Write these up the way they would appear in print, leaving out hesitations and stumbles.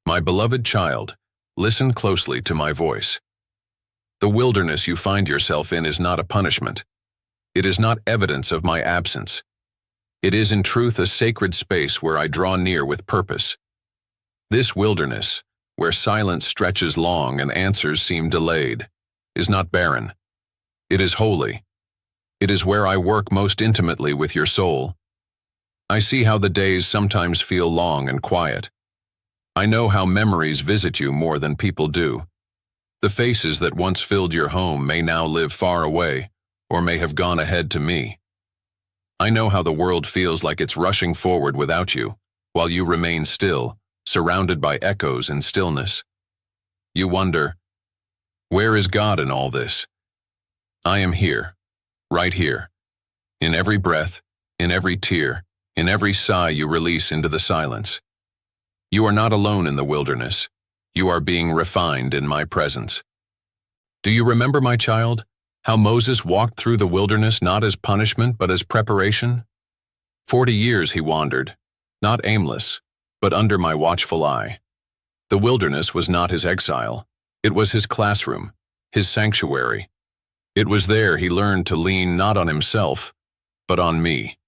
My beloved child, listen closely to my voice. The wilderness you find yourself in is not a punishment. It is not evidence of my absence. It is in truth a sacred space where I draw near with purpose. This wilderness, where silence stretches long and answers seem delayed, is not barren. It is holy. It is where I work most intimately with your soul. I see how the days sometimes feel long and quiet. I know how memories visit you more than people do. The faces that once filled your home may now live far away, or may have gone ahead to me. I know how the world feels like it's rushing forward without you, while you remain still, surrounded by echoes and stillness. You wonder, where is God in all this? I am here, right here, in every breath, in every tear, in every sigh you release into the silence. You are not alone in the wilderness. You are being refined in my presence. Do you remember, my child, how Moses walked through the wilderness not as punishment but as preparation? 40 years he wandered, not aimless, but under my watchful eye. The wilderness was not his exile. It was his classroom, his sanctuary. It was there he learned to lean not on himself, but on me.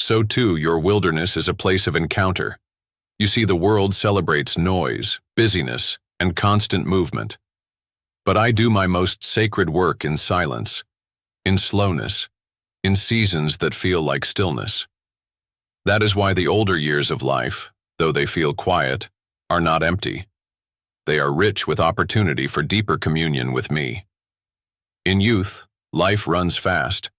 So too, your wilderness is a place of encounter. You see, the world celebrates noise, busyness, and constant movement. But I do my most sacred work in silence, in slowness, in seasons that feel like stillness. That is why the older years of life, though they feel quiet, are not empty. They are rich with opportunity for deeper communion with me. In youth, life runs fast,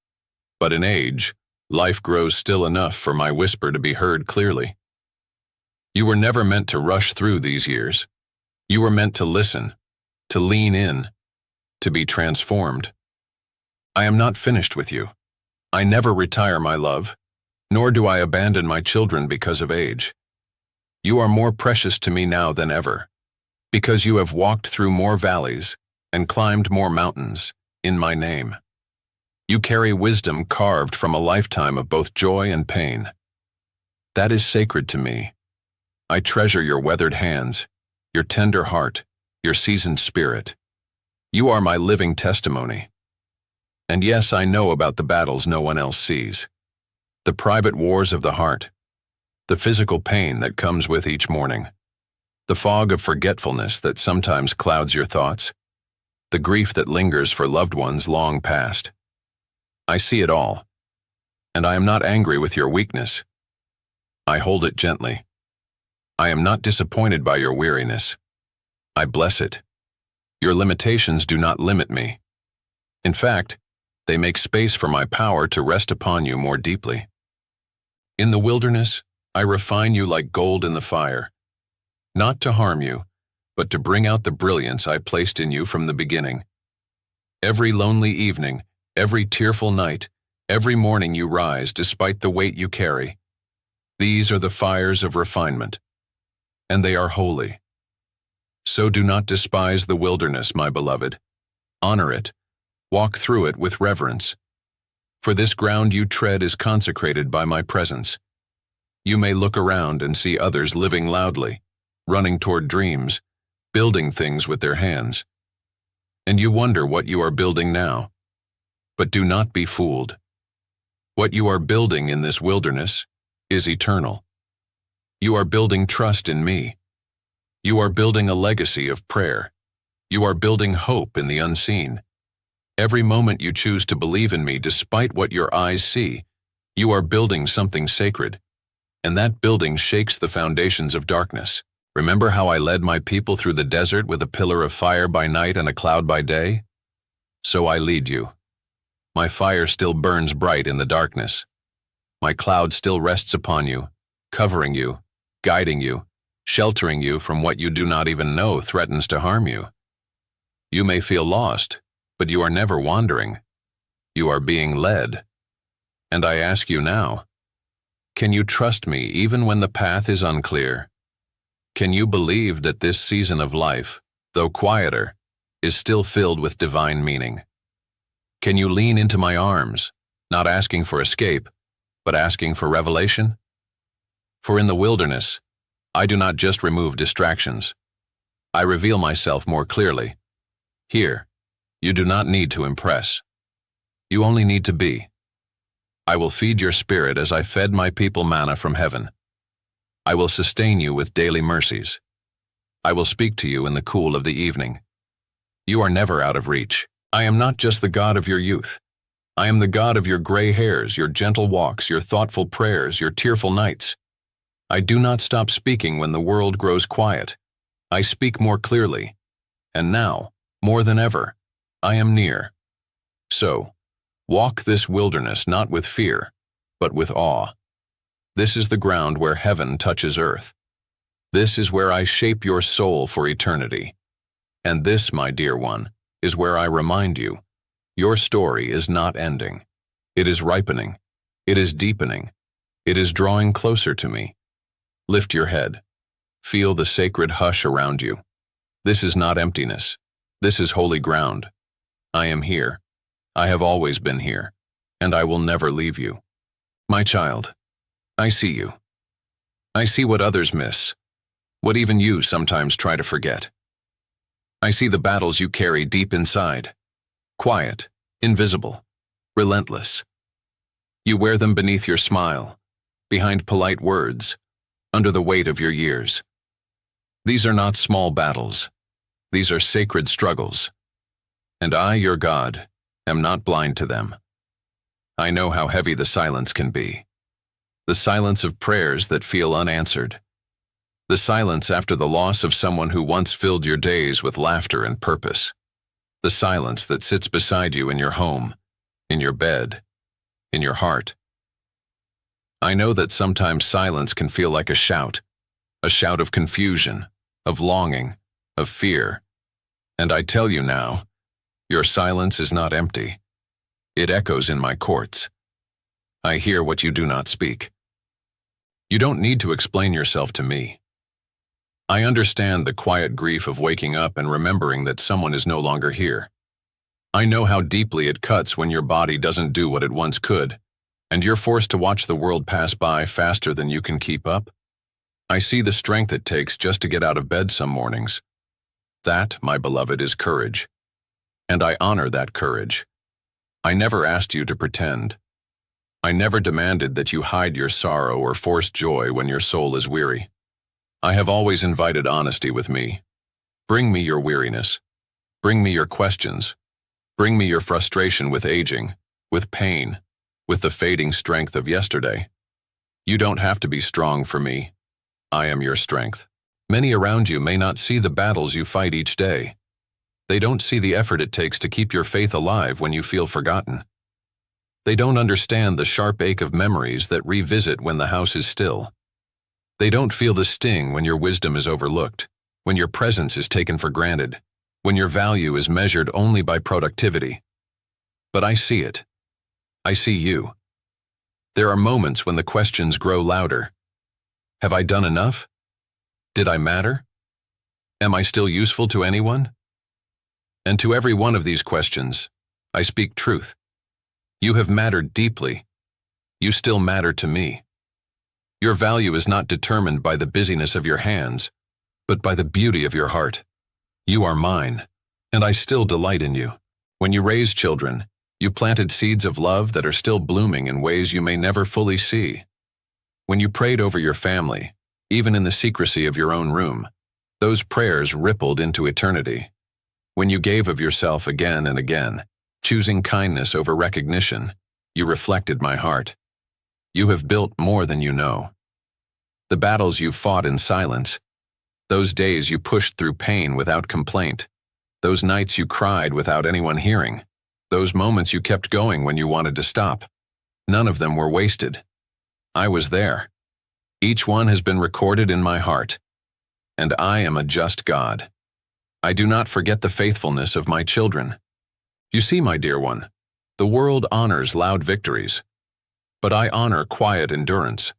but in age, life grows still enough for my whisper to be heard clearly. You were never meant to rush through these years. You were meant to listen, to lean in, to be transformed. I am not finished with you. I never retire, my love, nor do I abandon my children because of age. You are more precious to me now than ever, because you have walked through more valleys and climbed more mountains in my name. You carry wisdom carved from a lifetime of both joy and pain. That is sacred to me. I treasure your weathered hands, your tender heart, your seasoned spirit. You are my living testimony. And yes, I know about the battles no one else sees. The private wars of the heart, the physical pain that comes with each morning, the fog of forgetfulness that sometimes clouds your thoughts, the grief that lingers for loved ones long past. I see it all, and I am not angry with your weakness. I hold it gently. I am not disappointed by your weariness. I bless it. Your limitations do not limit me. In fact, they make space for my power to rest upon you more deeply. In the wilderness, I refine you like gold in the fire, not to harm you, but to bring out the brilliance I placed in you from the beginning. Every lonely evening, every tearful night, every morning you rise despite the weight you carry. These are the fires of refinement, and they are holy. So do not despise the wilderness, my beloved. Honor it. Walk through it with reverence. For this ground you tread is consecrated by my presence. You may look around and see others living loudly, running toward dreams, building things with their hands. And you wonder what you are building now. But do not be fooled. What you are building in this wilderness is eternal. You are building trust in me. You are building a legacy of prayer. You are building hope in the unseen. Every moment you choose to believe in me despite what your eyes see, you are building something sacred. And that building shakes the foundations of darkness. Remember how I led my people through the desert with a pillar of fire by night and a cloud by day? So I lead you. My fire still burns bright in the darkness. My cloud still rests upon you, covering you, guiding you, sheltering you from what you do not even know threatens to harm you. You may feel lost, but you are never wandering. You are being led. And I ask you now, can you trust me even when the path is unclear? Can you believe that this season of life, though quieter, is still filled with divine meaning? Can you lean into my arms, not asking for escape, but asking for revelation? For in the wilderness, I do not just remove distractions. I reveal myself more clearly. Here, you do not need to impress. You only need to be. I will feed your spirit as I fed my people manna from heaven. I will sustain you with daily mercies. I will speak to you in the cool of the evening. You are never out of reach. I am not just the God of your youth. I am the God of your gray hairs, your gentle walks, your thoughtful prayers, your tearful nights. I do not stop speaking when the world grows quiet. I speak more clearly. And now, more than ever, I am near. So, walk this wilderness not with fear, but with awe. This is the ground where heaven touches earth. This is where I shape your soul for eternity. And this, my dear one, is where I remind you, your story is not ending. It is ripening. It is deepening. It is drawing closer to me. Lift your head. Feel the sacred hush around you. This is not emptiness. This is holy ground. I am here. I have always been here, and I will never leave you. My child, I see you. I see what others miss, what even you sometimes try to forget. I see the battles you carry deep inside, quiet, invisible, relentless. You wear them beneath your smile, behind polite words, under the weight of your years. These are not small battles. These are sacred struggles. And I, your God, am not blind to them. I know how heavy the silence can be. The silence of prayers that feel unanswered. The silence after the loss of someone who once filled your days with laughter and purpose. The silence that sits beside you in your home, in your bed, in your heart. I know that sometimes silence can feel like a shout of confusion, of longing, of fear. And I tell you now, your silence is not empty. It echoes in my courts. I hear what you do not speak. You don't need to explain yourself to me. I understand the quiet grief of waking up and remembering that someone is no longer here. I know how deeply it cuts when your body doesn't do what it once could, and you're forced to watch the world pass by faster than you can keep up. I see the strength it takes just to get out of bed some mornings. That, my beloved, is courage. And I honor that courage. I never asked you to pretend. I never demanded that you hide your sorrow or force joy when your soul is weary. I have always invited honesty with me. Bring me your weariness. Bring me your questions. Bring me your frustration with aging, with pain, with the fading strength of yesterday. You don't have to be strong for me. I am your strength. Many around you may not see the battles you fight each day. They don't see the effort it takes to keep your faith alive when you feel forgotten. They don't understand the sharp ache of memories that revisit when the house is still. They don't feel the sting when your wisdom is overlooked, when your presence is taken for granted, when your value is measured only by productivity. But I see it. I see you. There are moments when the questions grow louder. Have I done enough? Did I matter? Am I still useful to anyone? And to every one of these questions, I speak truth. You have mattered deeply. You still matter to me. Your value is not determined by the busyness of your hands, but by the beauty of your heart. You are mine, and I still delight in you. When you raised children, you planted seeds of love that are still blooming in ways you may never fully see. When you prayed over your family, even in the secrecy of your own room, those prayers rippled into eternity. When you gave of yourself again and again, choosing kindness over recognition, you reflected my heart. You have built more than you know. The battles you fought in silence, those days you pushed through pain without complaint, those nights you cried without anyone hearing, those moments you kept going when you wanted to stop, none of them were wasted. I was there. Each one has been recorded in my heart, and I am a just God. I do not forget the faithfulness of my children. You see, my dear one, the world honors loud victories, but I honor quiet endurance.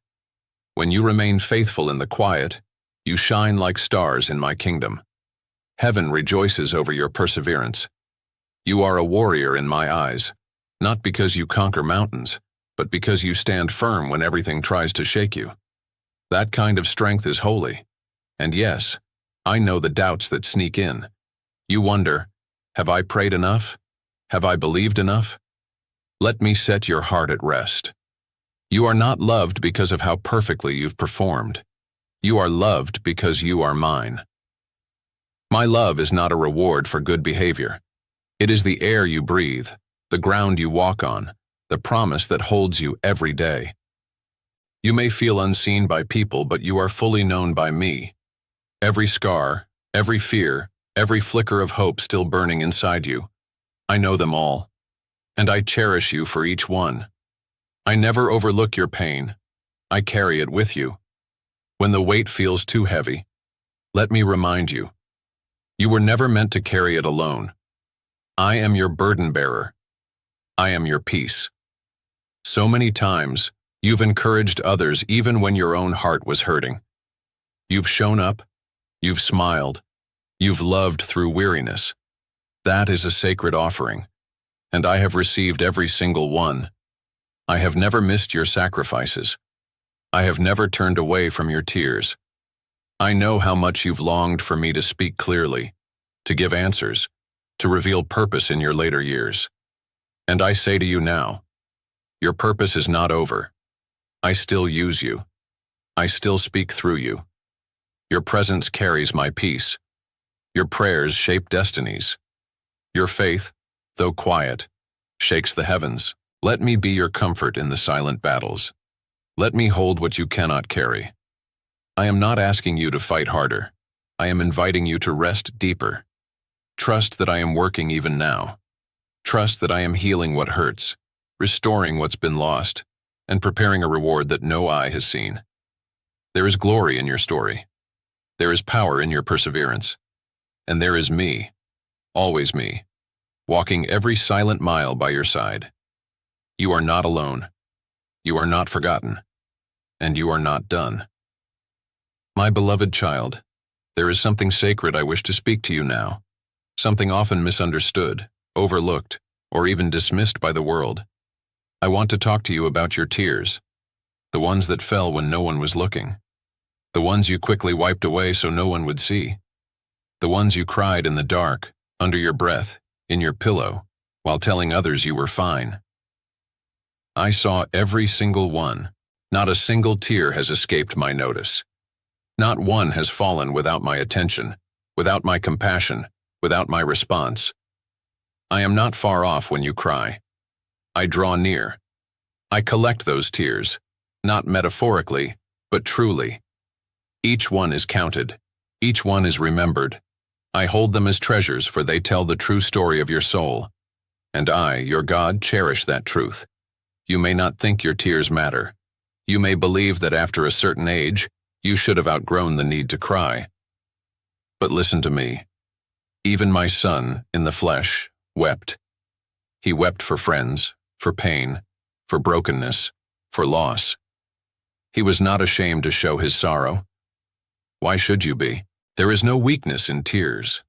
When you remain faithful in the quiet, you shine like stars in my kingdom. Heaven rejoices over your perseverance. You are a warrior in my eyes, not because you conquer mountains, but because you stand firm when everything tries to shake you. That kind of strength is holy. And yes, I know the doubts that sneak in. You wonder, have I prayed enough? Have I believed enough? Let me set your heart at rest. You are not loved because of how perfectly you've performed. You are loved because you are mine. My love is not a reward for good behavior. It is the air you breathe, the ground you walk on, the promise that holds you every day. You may feel unseen by people, but you are fully known by me. Every scar, every fear, every flicker of hope still burning inside you. I know them all, and I cherish you for each one. I never overlook your pain. I carry it with you. When the weight feels too heavy, let me remind you, you were never meant to carry it alone. I am your burden bearer. I am your peace. So many times, you've encouraged others even when your own heart was hurting. You've shown up, you've smiled, you've loved through weariness. That is a sacred offering, and I have received every single one. I have never missed your sacrifices. I have never turned away from your tears. I know how much you've longed for me to speak clearly, to give answers, to reveal purpose in your later years. And I say to you now, your purpose is not over. I still use you. I still speak through you. Your presence carries my peace. Your prayers shape destinies. Your faith, though quiet, shakes the heavens. Let me be your comfort in the silent battles. Let me hold what you cannot carry. I am not asking you to fight harder. I am inviting you to rest deeper. Trust that I am working even now. Trust that I am healing what hurts, restoring what's been lost, and preparing a reward that no eye has seen. There is glory in your story. There is power in your perseverance. And there is me, always me, walking every silent mile by your side. You are not alone. You are not forgotten. And you are not done. My beloved child, there is something sacred I wish to speak to you now, something often misunderstood, overlooked, or even dismissed by the world. I want to talk to you about your tears, the ones that fell when no one was looking, the ones you quickly wiped away so no one would see, the ones you cried in the dark, under your breath, in your pillow, while telling others you were fine. I saw every single one. Not a single tear has escaped my notice. Not one has fallen without my attention, without my compassion, without my response. I am not far off when you cry. I draw near. I collect those tears, not metaphorically, but truly. Each one is counted. Each one is remembered. I hold them as treasures, for they tell the true story of your soul. And I, your God, cherish that truth. You may not think your tears matter. You may believe that after a certain age, you should have outgrown the need to cry. But listen to me. Even my son, in the flesh, wept. He wept for friends, for pain, for brokenness, for loss. He was not ashamed to show his sorrow. Why should you be? There is no weakness in tears.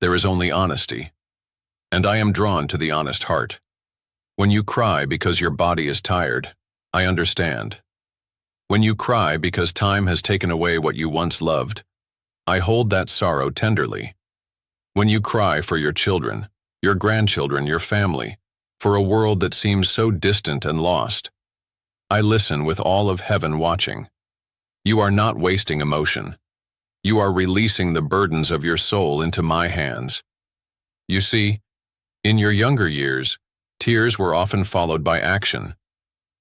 There is only honesty. And I am drawn to the honest heart. When you cry because your body is tired, I understand. When you cry because time has taken away what you once loved, I hold that sorrow tenderly. When you cry for your children, your grandchildren, your family, for a world that seems so distant and lost, I listen with all of heaven watching. You are not wasting emotion. You are releasing the burdens of your soul into my hands. You see, in your younger years, tears were often followed by action.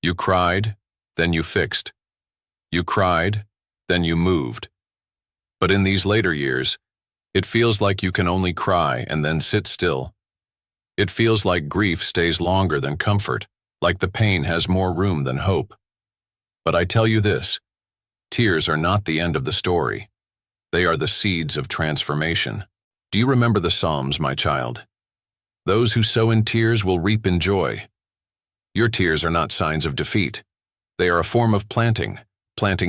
You cried, then you fixed. You cried, then you moved. But in these later years, it feels like you can only cry and then sit still. It feels like grief stays longer than comfort, like the pain has more room than hope. But I tell you this, tears are not the end of the story. They are the seeds of transformation. Do you remember the Psalms, my child? Those who sow in tears will reap in joy. Your tears are not signs of defeat. They are a form of planting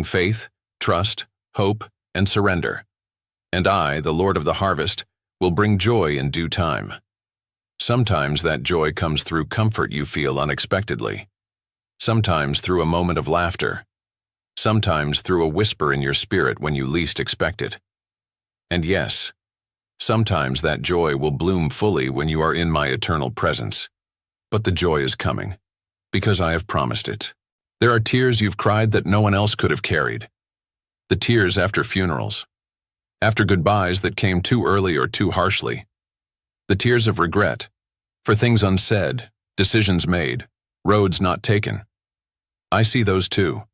faith, trust, hope, and surrender. And I, the Lord of the harvest, will bring joy in due time. Sometimes that joy comes through comfort you feel unexpectedly. Sometimes through a moment of laughter. sometimes through a whisper in your spirit when you least expect it. And yes, sometimes that joy will bloom fully when you are in my eternal presence. But the joy is coming, because I have promised it. There are tears you've cried that no one else could have carried. The tears after funerals, after goodbyes that came too early or too harshly. The tears of regret, for things unsaid, decisions made, roads not taken. I see those too.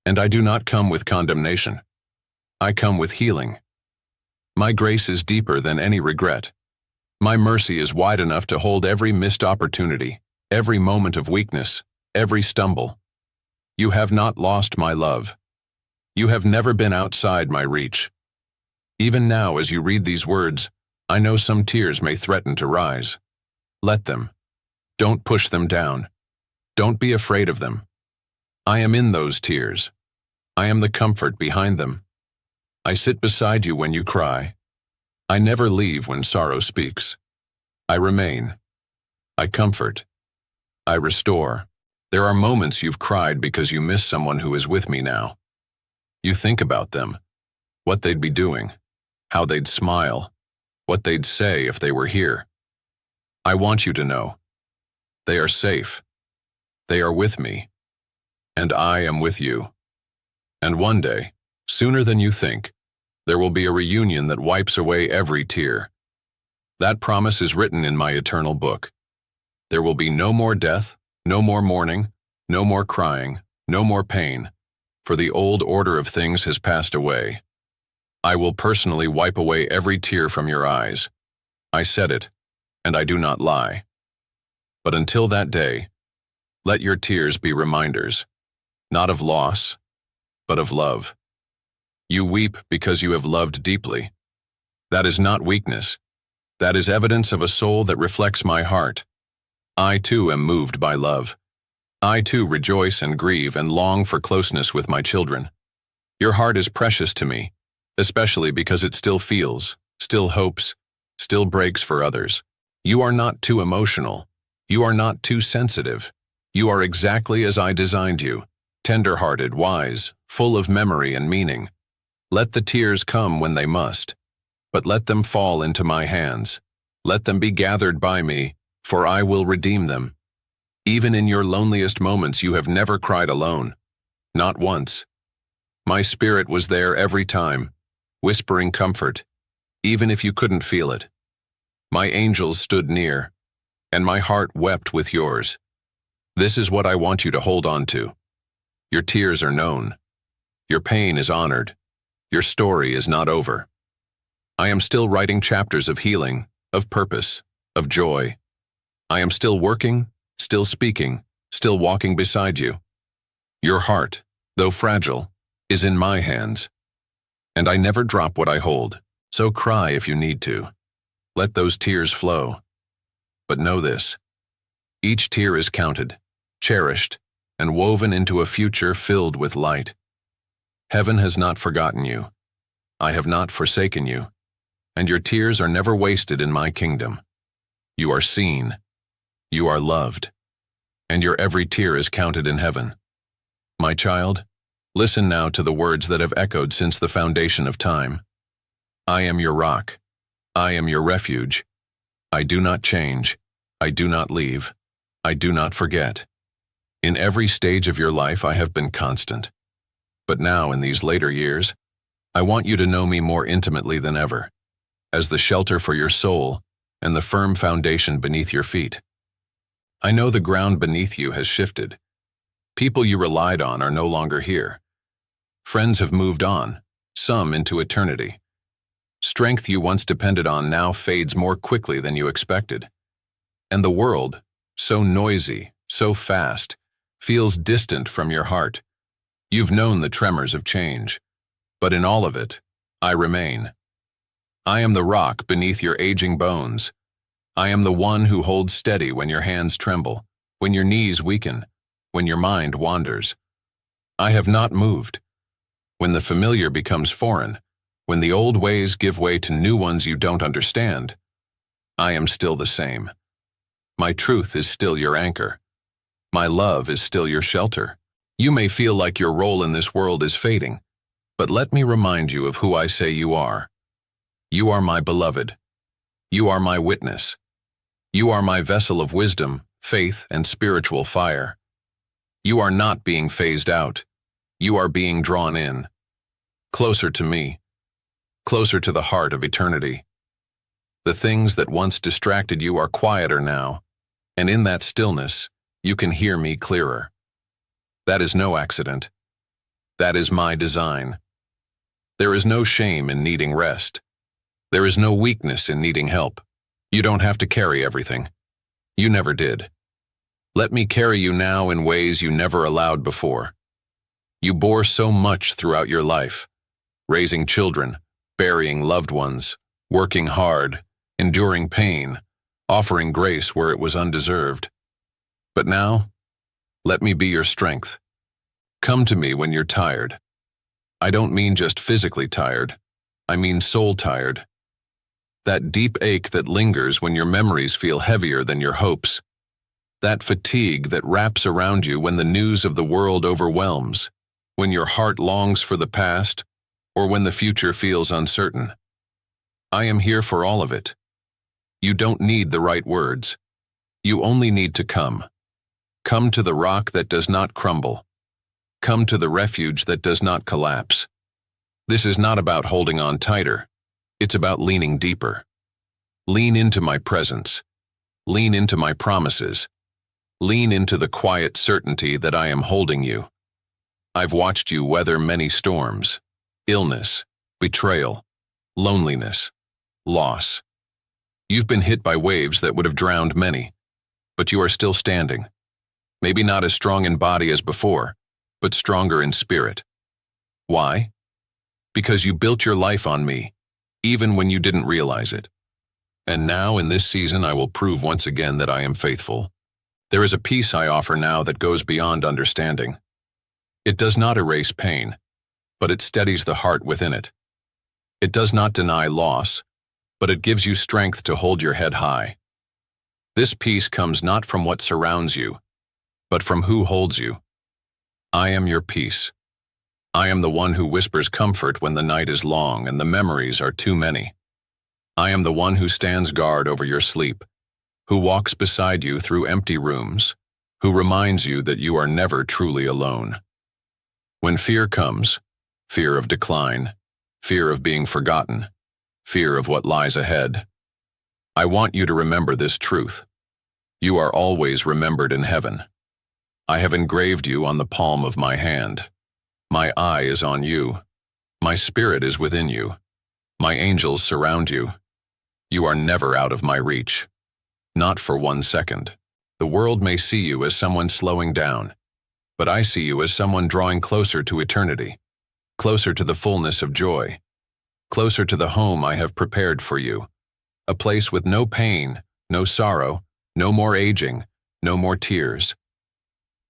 And I do not come with condemnation. I come with healing. My grace is deeper than any regret. My mercy is wide enough to hold every missed opportunity, every moment of weakness, every stumble. You have not lost my love. You have never been outside my reach. Even now, as you read these words, I know some tears may threaten to rise. Let them. Don't push them down. Don't be afraid of them. I am in those tears. I am the comfort behind them. I sit beside you when you cry. I never leave when sorrow speaks. I remain. I comfort. I restore. There are moments you've cried because you miss someone who is with me now. You think about them, what they'd be doing, how they'd smile, what they'd say if they were here. I want you to know. They are safe. They are with me. And I am with you. And one day, sooner than you think, there will be a reunion that wipes away every tear. That promise is written in my eternal book. There will be no more death, no more mourning, no more crying, no more pain, for the old order of things has passed away. I will personally wipe away every tear from your eyes. I said it, and I do not lie. But until that day, let your tears be reminders, not of loss, but of love. You weep because you have loved deeply. That is not weakness. That is evidence of a soul that reflects my heart. I too am moved by love. I too rejoice and grieve and long for closeness with my children. Your heart is precious to me, especially because it still feels, still hopes, still breaks for others. You are not too emotional. You are not too sensitive. You are exactly as I designed you, tender-hearted, wise, full of memory and meaning. Let the tears come when they must, but let them fall into my hands. Let them be gathered by me, for I will redeem them. Even in your loneliest moments, you have never cried alone. Not once. My spirit was there every time, whispering comfort, even if you couldn't feel it. My angels stood near, and my heart wept with yours. This is what I want you to hold on to. Your tears are known. Your pain is honored. Your story is not over. I am still writing chapters of healing, of purpose, of joy. I am still working, still speaking, still walking beside you. Your heart, though fragile, is in my hands. And I never drop what I hold, so cry if you need to. Let those tears flow. But know this. Each tear is counted, cherished, and woven into a future filled with light. Heaven has not forgotten you. I have not forsaken you. And your tears are never wasted in my kingdom. You are seen. You are loved. And your every tear is counted in heaven. My child, listen now to the words that have echoed since the foundation of time. I am your rock. I am your refuge. I do not change. I do not leave. I do not forget. In every stage of your life I have been constant. But now, in these later years, I want you to know me more intimately than ever, as the shelter for your soul and the firm foundation beneath your feet. I know the ground beneath you has shifted. People you relied on are no longer here. Friends have moved on, some into eternity. Strength you once depended on now fades more quickly than you expected. And the world, so noisy, so fast, feels distant from your heart. You've known the tremors of change, but in all of it, I remain. I am the rock beneath your aging bones. I am the one who holds steady when your hands tremble, when your knees weaken, when your mind wanders. I have not moved. When the familiar becomes foreign, when the old ways give way to new ones you don't understand, I am still the same. My truth is still your anchor. My love is still your shelter. You may feel like your role in this world is fading, but let me remind you of who I say you are. You are my beloved. You are my witness. You are my vessel of wisdom, faith, and spiritual fire. You are not being phased out. You are being drawn in. Closer to me. Closer to the heart of eternity. The things that once distracted you are quieter now, and in that stillness, you can hear me clearer. That is no accident. That is my design. There is no shame in needing rest. There is no weakness in needing help. You don't have to carry everything. You never did. Let me carry you now in ways you never allowed before. You bore so much throughout your life, raising children, burying loved ones, working hard, enduring pain, offering grace where it was undeserved. But now, let me be your strength. Come to me when you're tired. I don't mean just physically tired. I mean soul tired. That deep ache that lingers when your memories feel heavier than your hopes. That fatigue that wraps around you when the news of the world overwhelms, when your heart longs for the past, or when the future feels uncertain. I am here for all of it. You don't need the right words. You only need to come. Come to the rock that does not crumble. Come to the refuge that does not collapse. This is not about holding on tighter. It's about leaning deeper. Lean into my presence. Lean into my promises. Lean into the quiet certainty that I am holding you. I've watched you weather many storms, illness, betrayal, loneliness, loss. You've been hit by waves that would have drowned many, but you are still standing. Maybe not as strong in body as before, but stronger in spirit. Why? Because you built your life on me, even when you didn't realize it. And now, in this season, I will prove once again that I am faithful. There is a peace I offer now that goes beyond understanding. It does not erase pain, but it steadies the heart within it. It does not deny loss, but it gives you strength to hold your head high. This peace comes not from what surrounds you, but from who holds you. I am your peace. I am the one who whispers comfort when the night is long and the memories are too many. I am the one who stands guard over your sleep, who walks beside you through empty rooms, who reminds you that you are never truly alone. When fear comes, fear of decline, fear of being forgotten, fear of what lies ahead, I want you to remember this truth. You are always remembered in heaven. I have engraved you on the palm of my hand. My eye is on you. My spirit is within you. My angels surround you. You are never out of my reach. Not for 1 second. The world may see you as someone slowing down, but I see you as someone drawing closer to eternity, closer to the fullness of joy, closer to the home I have prepared for you, a place with no pain, no sorrow, no more aging, no more tears.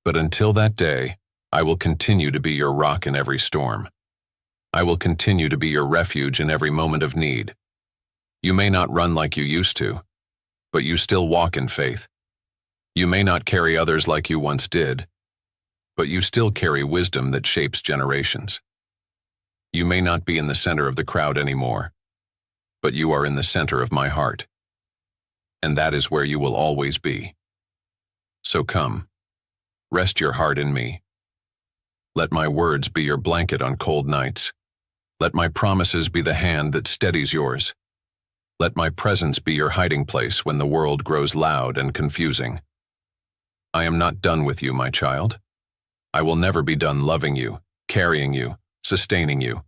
But until that day, I will continue to be your rock in every storm. I will continue to be your refuge in every moment of need. You may not run like you used to, but you still walk in faith. You may not carry others like you once did, but you still carry wisdom that shapes generations. You may not be in the center of the crowd anymore, but you are in the center of my heart. And that is where you will always be. So come, rest your heart in me. Let my words be your blanket on cold nights. Let my promises be the hand that steadies yours. Let my presence be your hiding place when the world grows loud and confusing. I am not done with you, my child. I will never be done loving you, carrying you, sustaining you.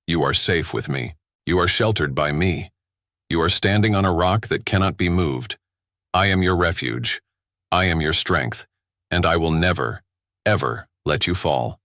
You are safe with me. You are sheltered by me. You are standing on a rock that cannot be moved. I am your refuge. I am your strength, and I will never, ever let you fall.